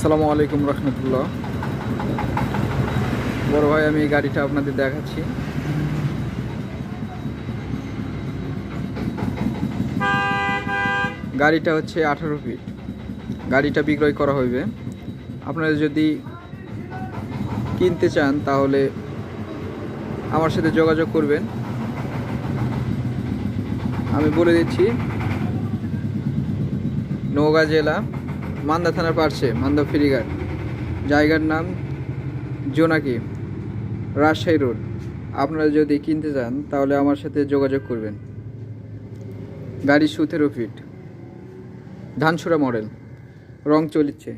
আসসালামু আলাইকুম রহমতুল্লাহ। বড় ভাই, আমি এই গাড়িটা আপনাদের দেখাচ্ছি। গাড়িটা হচ্ছে 18 ফিট। গাড়িটা বিক্রয় করা হইবে। আপনারা যদি কিনতে চান তাহলে আমার সাথে যোগাযোগ করবেন। আমি বলে দিচ্ছি, নওগাঁ জেলা, মান্দা থানার পাশে, মান্দা ফেরিঘাট। জায়গার নাম জোনাকি, রাজশাহী রোড। আপনারা যদি কিনতে চান তাহলে আমার সাথে যোগাযোগ করবেন। গাড়ি 17 ফিট, ধানসুরা মডেল, রং চলিচ্ছে।